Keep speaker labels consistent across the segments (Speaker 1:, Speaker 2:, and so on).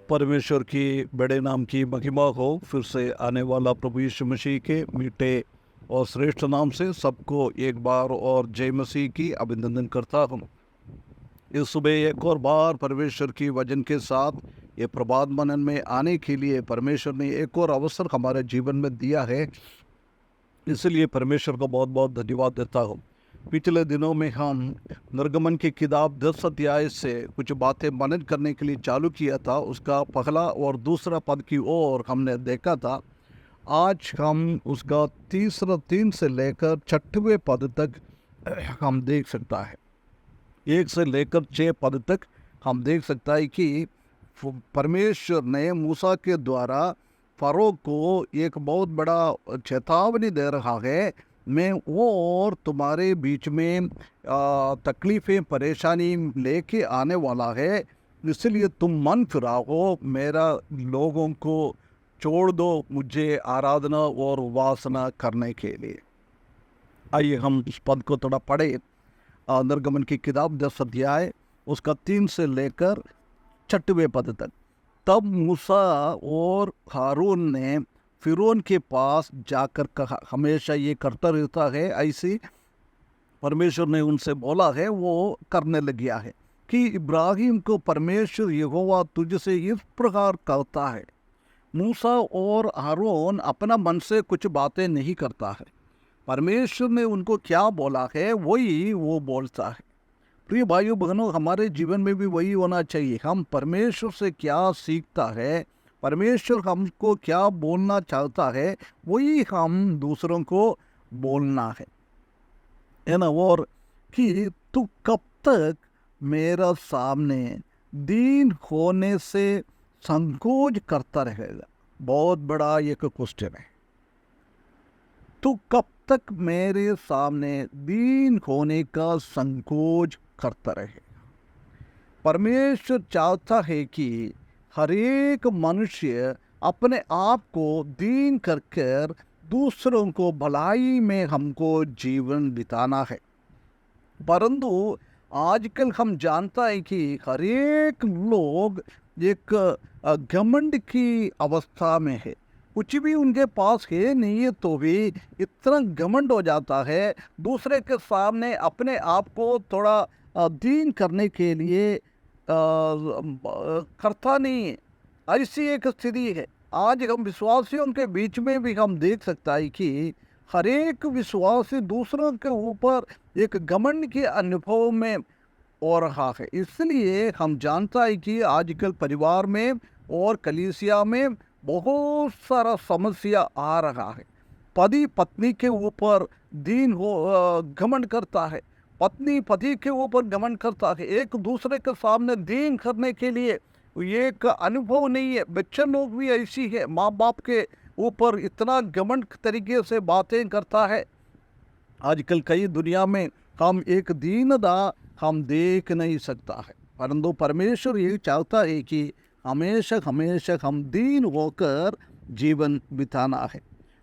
Speaker 1: परमेश्वर की बड़े नाम की महिमा हो। फिर से आने वाला प्रभु यीशु मसीह के मीठे और श्रेष्ठ नाम से सबको एक बार और जय मसीह की अभिनंदन करता हूँ। इस सुबह एक और बार परमेश्वर की वचन के साथ ये प्रभात मनन में आने के लिए परमेश्वर ने एक और अवसर हमारे जीवन में दिया है, इसलिए परमेश्वर को बहुत बहुत धन्यवाद देता हूँ। पिछले दिनों में हम निर्गमन की किताब 10 अध्याय से कुछ बातें मनन करने के लिए चालू किया था। उसका पहला और दूसरा पद की ओर हमने देखा था। आज हम उसका तीसरा 3 से लेकर 6वें पद तक हम देख सकता है। 1 से लेकर 6 पद तक हम देख सकता है कि परमेश्वर ने मूसा के द्वारा फरो को एक बहुत बड़ा चेतावनी दे रहा है, मैं और तुम्हारे बीच में तकलीफ़ें परेशानी लेके आने वाला है, इसलिए तुम मन फिराओ, मेरा लोगों को छोड़ दो मुझे आराधना और उपासना करने के लिए। आइए हम इस पद को थोड़ा पढ़े। निर्गमन की किताब 10 अध्याय उसका 3 से लेकर 6वें पद तक। तब मूसा और हारून ने फिरौन के पास जाकर कहा, हमेशा ये करता रहता है, ऐसी परमेश्वर ने उनसे बोला है वो करने लग गया है कि इब्राहिम को परमेश्वर यहोवा तुझसे इस प्रकार कहता है। मूसा और हारून अपना मन से कुछ बातें नहीं करता है, परमेश्वर ने उनको क्या बोला है वही वो बोलता है। प्रिय भाइयों बहनों, हमारे जीवन में भी वही होना चाहिए। हम परमेश्वर से क्या सीखता है, परमेश्वर हमको क्या बोलना चाहता है, वही हम दूसरों को बोलना है ना। और कि तू कब तक मेरा सामने दीन होने से संकोच करता रहेगा। बहुत बड़ा एक क्वेश्चन है। तू कब तक मेरे सामने दीन होने का संकोच करता रहेगा। परमेश्वर चाहता है कि हर एक मनुष्य अपने आप को दीन कर कर दूसरों को भलाई में हमको जीवन बिताना है। परंतु आजकल हम जानता है कि हर एक लोग एक घमंड की अवस्था में है। कुछ भी उनके पास है नहीं है तो भी इतना घमंड हो जाता है, दूसरे के सामने अपने आप को थोड़ा दीन करने के लिए करता नहीं है। ऐसी एक स्थिति है। आज हम विश्वासियों के बीच में भी हम देख सकता है कि हर एक विश्वासी दूसरों के ऊपर एक घमंड के अनुभव में हो रहा है। इसलिए हम जानता है कि आजकल परिवार में और कलीसिया में बहुत सारा समस्या आ रहा है। पति पत्नी के ऊपर दीन हो घमंड करता है, पत्नी पति के ऊपर घमंड करता है, एक दूसरे के सामने दीन करने के लिए एक अनुभव नहीं है। बच्चे लोग भी ऐसी है, माँ बाप के ऊपर इतना घमंड तरीके से बातें करता है। आजकल कई दुनिया में हम एक दीनता हम देख नहीं सकता है, परंतु परमेश्वर ये चाहता है कि हमेशा हमेशा हम दीन होकर जीवन बिताना है।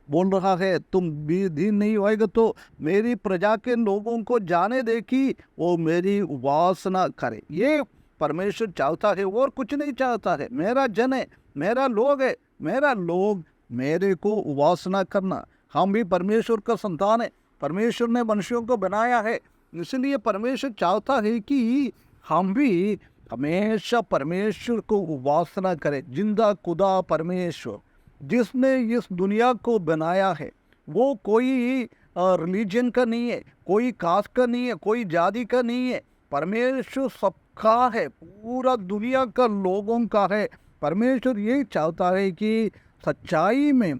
Speaker 1: बोल रहा है तुम भी दीन नहीं होएगा तो मेरी प्रजा के लोगों को जाने दे कि वो मेरी उपासना करे। ये परमेश्वर चाहता है और कुछ नहीं चाहता है। मेरा जन है, मेरा लोग है, मेरा लोग मेरे को उपासना करना। हम भी परमेश्वर का संतान है, परमेश्वर ने मनुष्यों को बनाया है, इसलिए परमेश्वर चाहता है कि हम भी हमेशा परमेश्वर को उपासना करें। जिंदा खुदा परमेश्वर जिसने इस दुनिया को बनाया है वो कोई रिलीजन का नहीं है, कोई कास्ट का नहीं है, कोई जाति का नहीं है। परमेश्वर सबका है, पूरा दुनिया का लोगों का है। परमेश्वर ये चाहता है कि सच्चाई में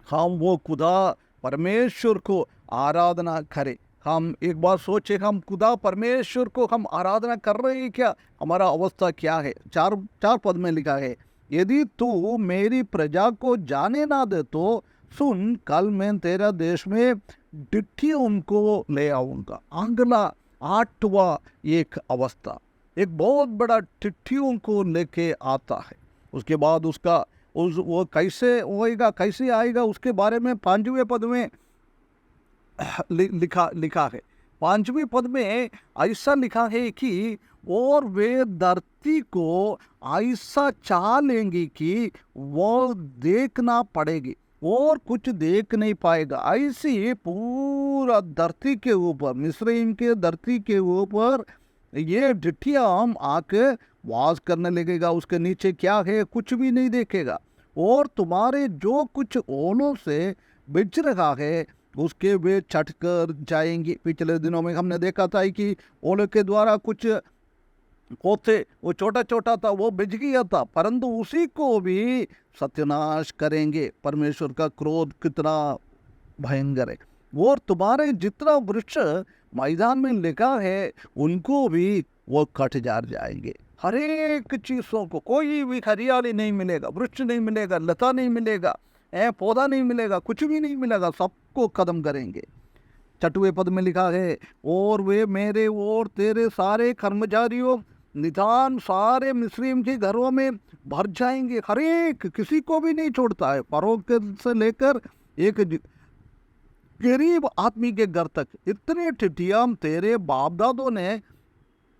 Speaker 1: हम वो खुदा परमेश्वर को आराधना करें। हम एक बार सोचे, हम खुदा परमेश्वर को हम आराधना कर रहे हैं क्या? हमारा अवस्था क्या है? चार पद में लिखा है, यदि तू मेरी प्रजा को जाने ना दे तो सुन, कल मैं तेरा देश में डिट्ठी उनको ले आऊँगा। अगला 8वां एक अवस्था, एक बहुत बड़ा टिट्ठियों को लेके आता है। उसके बाद उसका वो कैसे होएगा, कैसे आएगा, उसके बारे में 5वें पद में लिखा है 5वें पद में ऐसा लिखा है कि और वे धरती को ऐसा चाह लेंगी कि वो देखना पड़ेगी और कुछ देख नहीं पाएगा। ऐसी पूरा धरती के ऊपर, मिस्रईम के धरती के ऊपर ये डिठियाम आके वास करने लगेगा। उसके नीचे क्या है कुछ भी नहीं देखेगा। और तुम्हारे जो कुछ ओलों से बिछ रहा है उसके वे छट कर जाएंगे। पिछले दिनों में हमने देखा था कि ओले के द्वारा कुछ होते, वो छोटा छोटा था, वो बिछ गया था, परंतु उसी को भी सत्यानाश करेंगे। परमेश्वर का क्रोध कितना भयंकर है। और तुम्हारे जितना वृक्ष मैदान में लिखा है उनको भी वो कट जार जाएंगे। हर एक चीज़ों को, कोई भी हरियाली नहीं मिलेगा, वृक्ष नहीं मिलेगा, लता नहीं मिलेगा, पौधा नहीं मिलेगा, कुछ भी नहीं मिलेगा, सबको खत्म करेंगे। 6वें पद में लिखा है और वे मेरे और तेरे सारे कर्मचारियों निदान सारे मिस्रीम के घरों में भर जाएंगे। हर एक, किसी को भी नहीं छोड़ता है, फरोह से लेकर एक गरीब आदमी के घर तक। इतने टिटियाम तेरे बाप दादों ने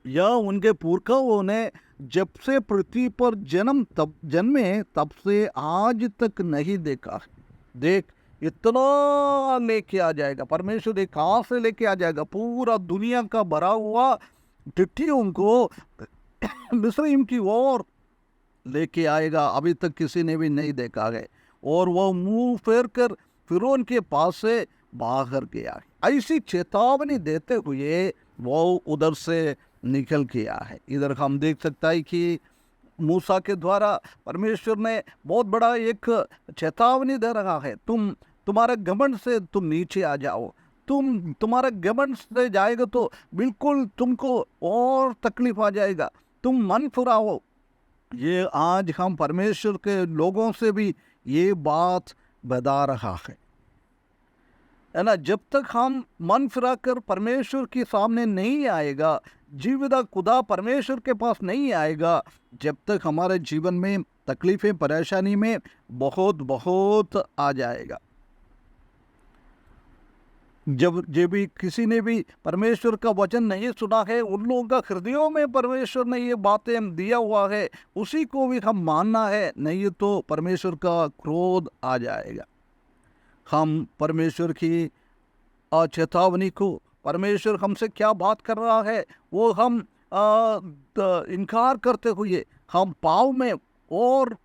Speaker 1: या उनके पुरखाओं ने जब से पृथ्वी पर जन्मे तब से आज तक नहीं देखा। देख, इतना लेके आ जाएगा परमेश्वर। एक कहाँ से लेके आ जाएगा? पूरा दुनिया का भरा हुआ टिट्टियों को मिस्रईम की ओर लेके आएगा। अभी तक किसी ने भी नहीं देखा है। और वह मुंह फेर कर फिरौन के पास से बाहर गया। ऐसी चेतावनी देते हुए वो उधर से निकल गया है। इधर हम देख सकता है कि मूसा के द्वारा परमेश्वर ने बहुत बड़ा एक चेतावनी दे रहा है। तुम्हारे घमंड से तुम नीचे आ जाओ। तुम्हारा घमंड से जाएगा तो बिल्कुल तुमको और तकलीफ आ जाएगा। तुम मन फुराओ। ये आज हम परमेश्वर के लोगों से भी ये बात बता रहा है ना। जब तक हम मन फिराकर परमेश्वर के सामने नहीं आएगा, जीविता खुदा परमेश्वर के पास नहीं आएगा, जब तक हमारे जीवन में तकलीफें परेशानी में बहुत बहुत आ जाएगा। जब भी किसी ने भी परमेश्वर का वचन नहीं सुना है, उन लोगों का हृदयों में परमेश्वर ने ये बातें दिया हुआ है, उसी को भी हम मानना है, नहीं तो परमेश्वर का क्रोध आ जाएगा। हम परमेश्वर की चेतावनी को, परमेश्वर हमसे क्या बात कर रहा है वो हम इनकार करते हुए हम पाप में और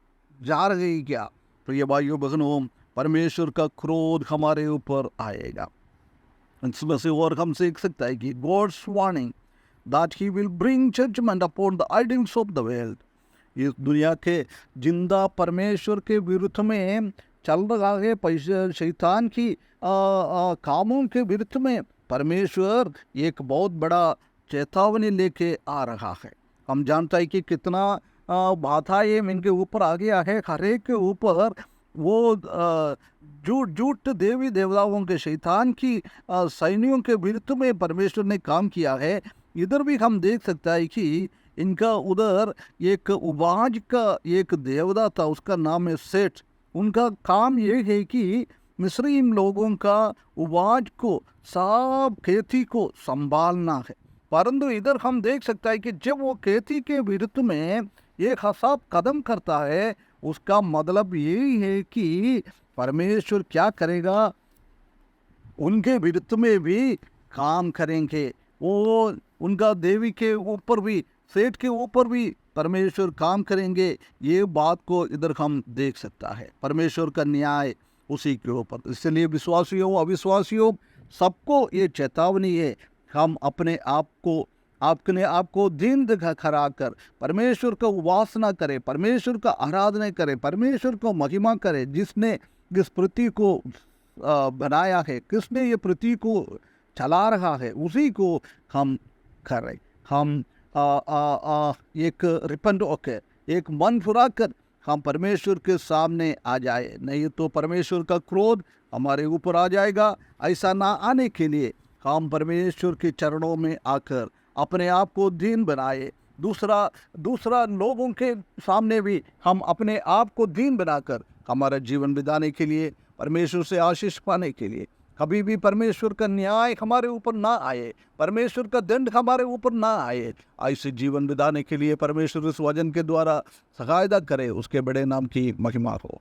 Speaker 1: जा रहे हैं क्या? तो ये भाइयों बहनों, परमेश्वर का क्रोध हमारे ऊपर आएगा। इसमें से और हम सीख सकता है कि God's warning that he will bring judgement upon the idols of the world. इस दुनिया के जिंदा परमेश्वर के विरुद्ध में चल रहा है, शैतान की कामों के विरुद्ध में परमेश्वर एक बहुत बड़ा चेतावनी लेके आ रहा है। हम जानता है कि कितना बाधा ये इनके ऊपर आ गया है। हर एक के ऊपर वो झूठ देवी देवताओं के शैतान की सैनियों के विरुद्ध में परमेश्वर ने काम किया है। इधर भी हम देख सकता है कि इनका उधर एक उबाज का एक देवता था, उसका नाम है सेठ। उनका काम ये है कि मिस्रीम लोगों का उबाज को, सब खेती को संभालना है। परंतु इधर हम देख सकता है कि जब वो खेती के विरुद्ध में एक हसाब कदम करता है, उसका मतलब यही है कि परमेश्वर क्या करेगा, उनके विरुद्ध में भी काम करेंगे। वो उनका देवी के ऊपर भी, सेठ के ऊपर भी परमेश्वर काम करेंगे। ये बात को इधर हम देख सकता है, परमेश्वर का न्याय उसी के ऊपर। इसलिए विश्वासियों अविश्वासियों सबको ये चेतावनी है, हम अपने आप को दिन दिखा खड़ा कर परमेश्वर को उपासना करें, परमेश्वर का आराधना करें, परमेश्वर को महिमा करें। जिसने इस पृथ्वी को बनाया है, किसने ये पृथ्वी को चला रहा है, उसी को हम करें। हम एक रिपेंट होकर, एक मन फुरा कर हम परमेश्वर के सामने आ जाए, नहीं तो परमेश्वर का क्रोध हमारे ऊपर आ जाएगा। ऐसा ना आने के लिए हम परमेश्वर के चरणों में आकर अपने आप को दीन बनाए। दूसरा लोगों के सामने भी हम अपने आप को दीन बनाकर हमारा जीवन बिताने के लिए, परमेश्वर से आशीष पाने के लिए कभी भी परमेश्वर का न्याय हमारे ऊपर ना आए, परमेश्वर का दंड हमारे ऊपर ना आए। ऐसे जीवन बिताने के लिए परमेश्वर इस वचन के द्वारा सहायता करे, उसके बड़े नाम की महिमा हो।